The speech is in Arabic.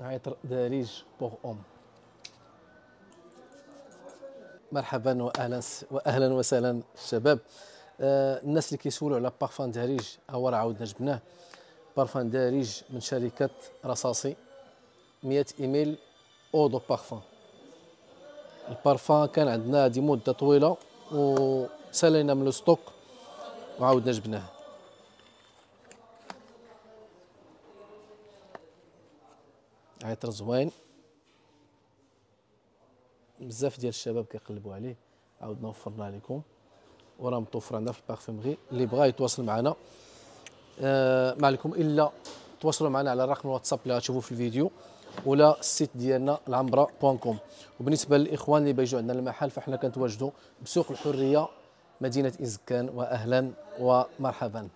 عطر داريج بوغ اوم. مرحبا واهلا وسهلا الشباب. الناس اللي كيسولوا على بارفان داريج، هو راه عاودنا جبناه. بارفان داريج من شركه رصاصي، 100 ايميل او دو بارفان. البارفان كان عندنا هذه مده طويله وسالينا من الستوك وعاودنا جبناه. عطر زوين، بزاف ديال الشباب كيقلبوا عليه، عاودنا وفرنا لكم وراه متوفر عندنا في البارفيمري. اللي بغا يتواصل معنا ما عليكم الا تواصلوا معنا على رقم الواتساب اللي غتشوفوا في الفيديو، ولا السيت ديالنا العنبره.com. وبالنسبه للاخوان اللي بيجوا عندنا المحل، فاحنا كنتواجدوا بسوق الحريه مدينه إزكان. واهلا ومرحبا.